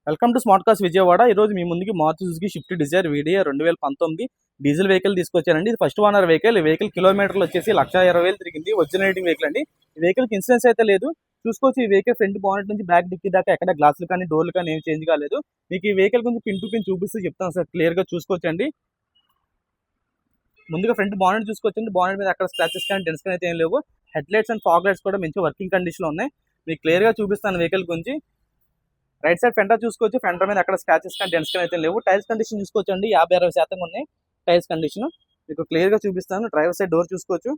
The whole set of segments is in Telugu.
Welcome to smart cars Vijayawada. ఈ రోజు మీ ముందుకి Maruti Suzuki Swift Dzire video 2019 diesel vehicle తీసుకొచ్చానండి. ఇది ఫస్ట్ ఓనర్ వెహికల్. ఈ వెహికల్ కిలోమీటర్లు వచ్చేసి 1,20,000 తిరిగింది. ఒరిజినల్ వెహికల్ అండి. ఈ వెహికల్ కి ఇన్సూరెన్స్ అయితే లేదు. చూసుకోవచ్చు, ఈ వెహికల్ ఫ్రంట్ బానెట్ నుంచి బ్యాక్ డిక్కీ దాకా ఎక్కడ గ్లాసులు కానీ డోర్లు కానీ ఏం చేంజ్ కాలేదు. మీకు ఈ వెహికల్ గురించి పిన్ టు పిన్ చూపిస్తూ చెప్తాను సార్, క్లియర్ గా చూసుకోవచ్చండి. ముందుగా ఫ్రంట్ బానెట్ చూసుకోవచ్చండి. బానెట్ మీద అక్కడ స్క్రాచెస్ కానీ డెన్స్ కానీ అయితే ఏం లేవు. Head lights and fog lights కూడా మంచి వర్కింగ్ కండిషన్ లో ఉన్నాయి. మీకు క్లియర్ గా చూపిస్తాను వెహికల్ గురించి. రైట్ సైడ్ ఫెండర్ చూసుకోవచ్చు. ఫెండర్ మీద అక్కడ స్క్రాచెస్ కానీ డెన్స్ కానీ అయితే లేవు. టైల్స్ కండిషన్ చూసుకోవచ్చండి, 50-60% ఉన్నాయి టైల్స్ కండిషన్. మీకు క్లియర్ గా చూపిస్తాను. డ్రైవర్ సైడ్ డోర్ చూసుకోవచ్చు.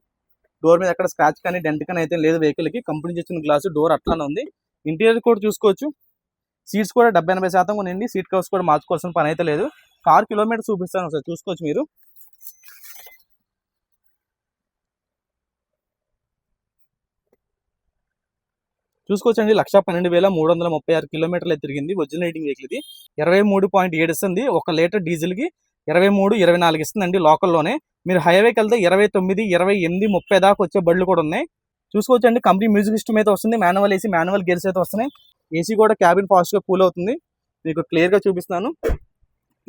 డోర్ మీద అక్కడ స్క్రాచ్ కానీ డెంట్ కానీ అయితే లేదు. వెహికల్ కి కంపెనీ ఇచ్చిన గ్లాస్ డోర్ అట్లానే ఉంది. ఇంటీరియర్ కూడా చూసుకోవచ్చు. సీట్స్ కూడా 70-80% ఉన్నాయండి. సీట్ కవర్స్ కూడా మార్చుకోవాల్సిన పని అయితే లేదు. కార్ కిలోమీటర్ చూపిస్తాను సార్, చూసుకోవచ్చు మీరు. చూసుకోవచ్చండి, 1,12,336 కిలోమీటర్లు తిరిగింది. ఒరిజినల్ రేటింగ్ వెహికల్ ఇది. 23.7 ఇస్తుంది. 1 లీటర్ డీజిల్ కి 23-24 ఇస్తుందండి లోకల్లోనే. మీరు హైవేకి వెళ్తే 29, 28, 30 దాకా వచ్చే బళ్ళు కూడా ఉన్నాయి. చూసుకోవచ్చండి, కంపెనీ మ్యూజిక్ సిస్టమ్ అయితే వస్తుంది. మాన్యువల్ ఏసీ, మాన్యువల్ గేర్స్ అయితే వస్తున్నాయి. ఏసీ కూడా క్యాబిన్ ఫాస్ట్ గా కూల్ అవుతుంది. మీకు క్లియర్ గా చూపిస్తున్నాను.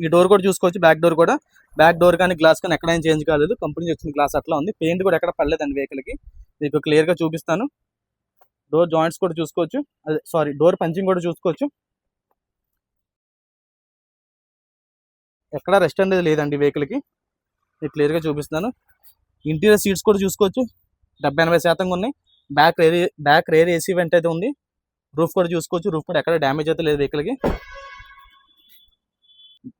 ఈ డోర్ కూడా చూసుకోవచ్చు. బ్యాక్ డోర్ కూడా, బ్యాక్ డోర్ కానీ గ్లాస్ కానీ ఎక్కడైనా చేంజ్ కాలేదు. కంపెనీ వచ్చిన గ్లాస్ అట్లా ఉంది. పెయింట్ కూడా ఎక్కడ పడలేదండి వెహికల్ కి. మీకు క్లియర్ గా చూపిస్తాను. డోర్ జాయింట్స్ కూడా చూసుకోవచ్చు. అదే డోర్ పంచింగ్ కూడా చూసుకోవచ్చు. ఎక్కడ రెస్ట్ అనేది లేదండి వెహికల్ కి. నేను క్లియర్ గా చూపిస్తున్నాను. ఇంటీరియర్ సీట్స్ కూడా చూసుకోవచ్చు. 70-80% ఉన్నాయి. బ్యాక్ రేర్ ఏసీ వెంట అయితే ఉంది. రూఫ్ కూడా చూసుకోవచ్చు. రూఫ్ కూడా ఎక్కడ డ్యామేజ్ అయితే లేదు వెహికల్ కి.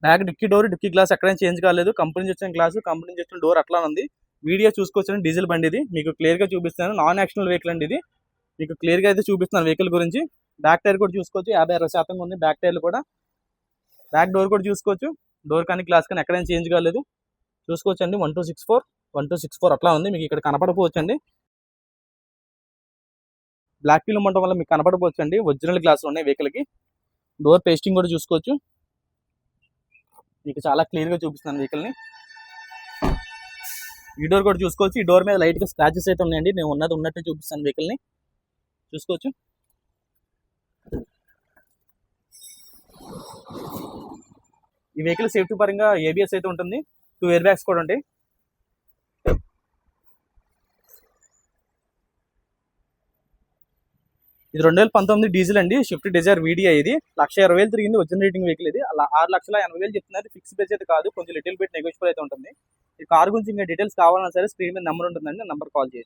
Back dicky door, dicky glass ఎక్కడైనా చేంజ్ కాలేదు. కంపెనీ నుంచి వచ్చిన గ్లాస్, కంపెనీ నుంచి వచ్చిన డోర్ అట్లా ఉంది. వీడియో చూసుకోవచ్చు. డీజిల్ బండి ఇది. మీకు క్లియర్ గా చూపిస్తాను. నాన్ యాక్సిడెంటల్ వెహికల్ అండి ఇది. మీకు క్లియర్ గా అయితే చూపిస్తున్నాను వెహికల్ గురించి. బ్యాక్ టైర్ కూడా చూసుకోవచ్చు. 50-60% ఉంది బ్యాక్ టైర్లు కూడా. బ్యాక్ డోర్ కూడా చూసుకోవచ్చు. డోర్ కానీ గ్లాస్ కానీ ఎక్కడైనా చేంజ్ కాలేదు. చూసుకోవచ్చు అండి. 1264 అట్లా ఉంది. మీకు ఇక్కడ కనపడపోవచ్చు అండి. బ్లాక్ ఫిల్మ్ ఉండడం వల్ల మీకు కనపడపోవచ్చు అండి. ఒరిజినల్ గ్లాసులు ఉన్నాయి వెహికల్ కి. డోర్ పేస్టింగ్ కూడా చూసుకోవచ్చు. మీకు చాలా క్లియర్ గా చూపిస్తున్నాను వెహికల్ ని. ఈ డోర్ కూడా చూసుకోవచ్చు. ఈ డోర్ మీద లైట్ గా స్క్రాచెస్ అయితే ఉన్నాయండి. నేను ఉన్నట్టు చూపిస్తాను వెహికల్ ని. చూసుకోవచ్చు. ఈ వెహికల్ సేఫ్టీ పరంగా ఏబిఎస్ అయితే ఉంటుంది. 2 ఎయిర్ బ్యాగ్స్ కూడా ఉంటాయి. ఇది 2019 డీజిల్ అండి, స్విఫ్ట్ డిజైర్ వీడియో. ఇది 1,20,000 తిరిగింది. ఒరిజినల్ రేటింగ్ వెహికల్ ఇది. అలా 6,80,000 చెప్తున్నారు. ఫిక్స్ ప్రైస్ అయితే కాదు, కొంచెం లిటిల్ బిట్ నెగోషియబుల్ అయితే ఉంటుంది. ఈ కార్ గురించి ఇంకా డీటెయిల్స్ కావాలన్నా సరే స్క్రీన్ మీద నెంబర్ ఉంటుందండి. నెంబర్ కాల్ చేయండి.